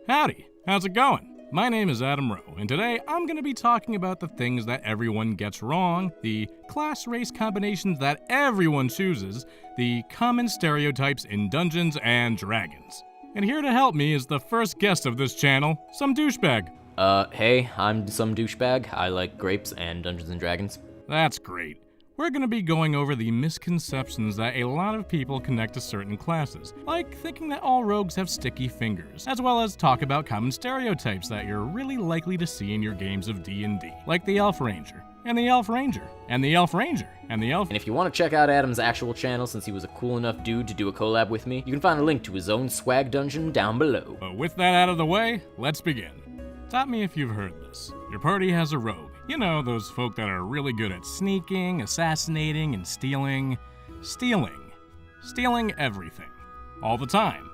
Howdy, how's it going? My name is Adam Rowe, and today I'm going to be talking about the things that everyone gets wrong, the class-race combinations that everyone chooses, the common stereotypes in Dungeons and Dragons. And here to help me is the first guest of this channel, some douchebag. Hey, I'm some douchebag. I like grapes and Dungeons and Dragons. That's great. We're going to be going over the misconceptions that a lot of people connect to certain classes, like thinking that all rogues have sticky fingers, as well as talk about common stereotypes that you're really likely to see in your games of D&D, like the Elf Ranger, and the Elf Ranger, and the Elf Ranger, and the Elf... And if you want to check out Adam's actual channel, since he was a cool enough dude to do a collab with me, you can find a link to his own swag dungeon down below. But with that out of the way, let's begin. Stop me if you've heard this. Your party has a rogue. You know, those folk that are really good at sneaking, assassinating, and stealing everything. All the time.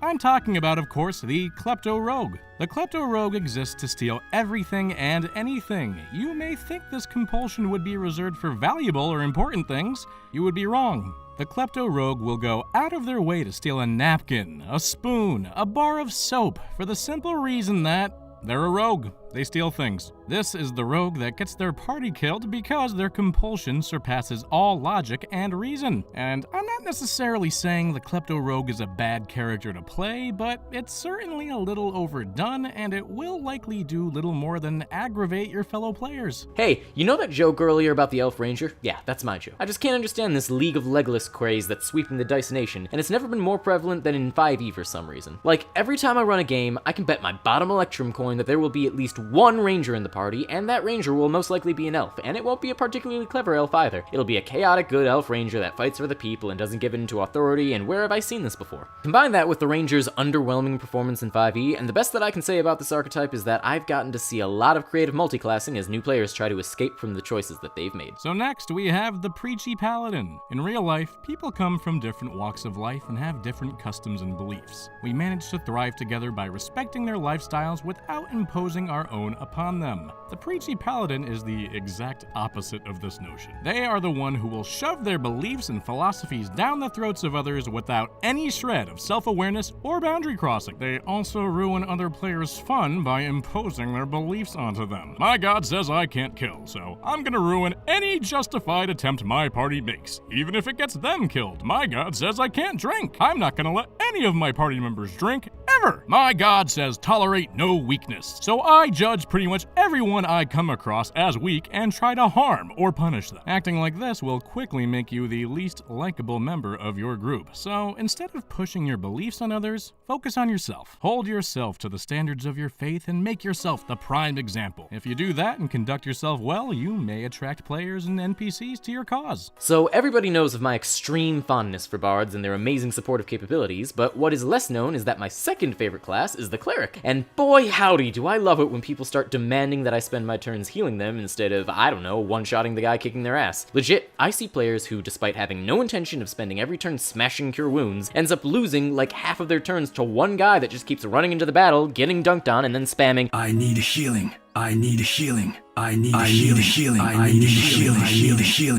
I'm talking about, of course, the Klepto Rogue. The Klepto Rogue exists to steal everything and anything. You may think this compulsion would be reserved for valuable or important things. You would be wrong. The Klepto Rogue will go out of their way to steal a napkin, a spoon, a bar of soap, for the simple reason that they're a rogue. They steal things. This is the rogue that gets their party killed because their compulsion surpasses all logic and reason. And I'm not necessarily saying the Klepto Rogue is a bad character to play, but it's certainly a little overdone, and it will likely do little more than aggravate your fellow players. Hey, you know that joke earlier about the Elf Ranger? Yeah, that's my joke. I just can't understand this League of Legolas craze that's sweeping the Dice Nation, and it's never been more prevalent than in 5e for some reason. Like, every time I run a game, I can bet my bottom Electrum coin that there will be at least one ranger in the party, and that ranger will most likely be an elf, and it won't be a particularly clever elf either. It'll be a chaotic good elf ranger that fights for the people and doesn't give in to authority, and where have I seen this before? Combine that with the ranger's underwhelming performance in 5e, and the best that I can say about this archetype is that I've gotten to see a lot of creative multiclassing as new players try to escape from the choices that they've made. So next we have the Preachy Paladin. In real life, people come from different walks of life and have different customs and beliefs. We manage to thrive together by respecting their lifestyles without imposing our own upon them. The Preachy Paladin is the exact opposite of this notion. They are the one who will shove their beliefs and philosophies down the throats of others without any shred of self-awareness or boundary crossing. They also ruin other players' fun by imposing their beliefs onto them. My god says I can't kill, so I'm gonna ruin any justified attempt my party makes, even if it gets them killed. My god says I can't drink. I'm not gonna let any of my party members drink, ever. My god says tolerate no weakness, so I judge pretty much everyone I come across as weak and try to harm or punish them. Acting like this will quickly make you the least likable member of your group. So instead of pushing your beliefs on others, focus on yourself. Hold yourself to the standards of your faith and make yourself the prime example. If you do that and conduct yourself well, you may attract players and NPCs to your cause. So everybody knows of my extreme fondness for bards and their amazing supportive capabilities, but what is less known is that my second favorite class is the cleric. And boy howdy do I love it when people start demanding that I spend my turns healing them instead of, I don't know, one-shotting the guy kicking their ass. Legit, I see players who, despite having no intention of spending every turn smashing cure wounds, ends up losing like half of their turns to one guy that just keeps running into the battle, getting dunked on, and then spamming, I need healing. I need healing. I need healing. I need healing.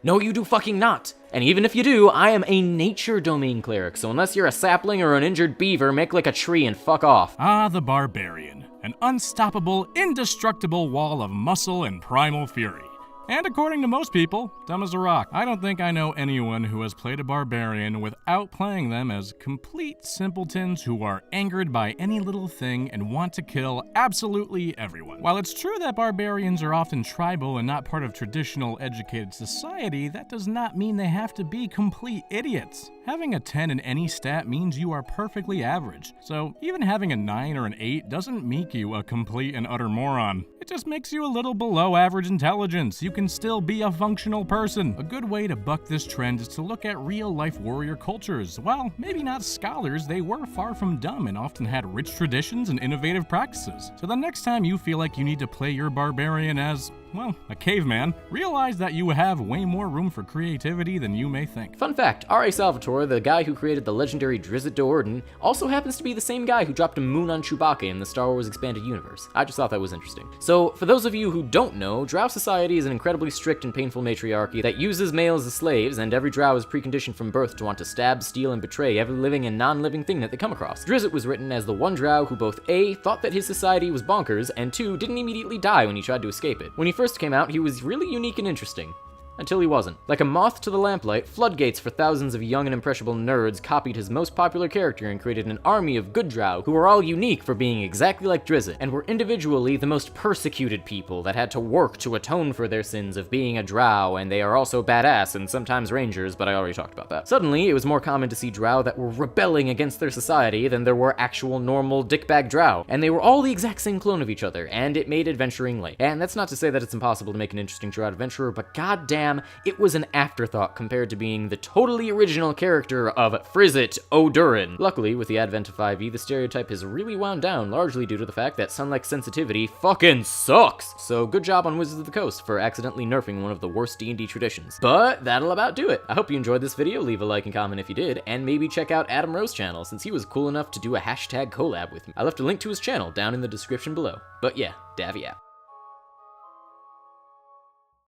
No, you do fucking not. And even if you do, I am a nature domain cleric, so unless you're a sapling or an injured beaver, make like a tree and fuck off. Ah, the Barbarian. An unstoppable, indestructible wall of muscle and primal fury. And according to most people, dumb as a rock. I don't think I know anyone who has played a barbarian without playing them as complete simpletons who are angered by any little thing and want to kill absolutely everyone. While it's true that barbarians are often tribal and not part of traditional educated society, that does not mean they have to be complete idiots. Having a 10 in any stat means you are perfectly average, so even having a 9 or an 8 doesn't make you a complete and utter moron. It just makes you a little below average intelligence. You can still be a functional person. A good way to buck this trend is to look at real-life warrior cultures. While maybe not scholars, they were far from dumb and often had rich traditions and innovative practices. So the next time you feel like you need to play your barbarian as well, a caveman, realize that you have way more room for creativity than you may think. Fun fact, R.A. Salvatore, the guy who created the legendary Drizzt Do'Urden, also happens to be the same guy who dropped a moon on Chewbacca in the Star Wars Expanded Universe. I just thought that was interesting. So, for those of you who don't know, Drow society is an incredibly strict and painful matriarchy that uses males as slaves, and every Drow is preconditioned from birth to want to stab, steal, and betray every living and non-living thing that they come across. Drizzt was written as the one Drow who both A, thought that his society was bonkers, and 2, didn't immediately die when he tried to escape it. When he first came out, he was really unique and interesting. Until he wasn't. Like a moth to the lamplight, floodgates for thousands of young and impressionable nerds copied his most popular character and created an army of good Drow who were all unique for being exactly like Drizzt, and were individually the most persecuted people that had to work to atone for their sins of being a Drow, and they are also badass and sometimes rangers, but I already talked about that. Suddenly, it was more common to see Drow that were rebelling against their society than there were actual normal dickbag Drow, and they were all the exact same clone of each other, and it made adventuring light. And that's not to say that it's impossible to make an interesting Drow adventurer, but goddamn, it was an afterthought compared to being the totally original character of Frizzit O'Durin. Luckily, with the advent of 5e, the stereotype has really wound down, largely due to the fact that sunlight sensitivity fucking sucks. So good job on Wizards of the Coast for accidentally nerfing one of the worst D&D traditions. But that'll about do it. I hope you enjoyed this video, leave a like and comment if you did, and maybe check out Adam Rowe's channel since he was cool enough to do a hashtag collab with me. I left a link to his channel down in the description below. But yeah, Davvy out.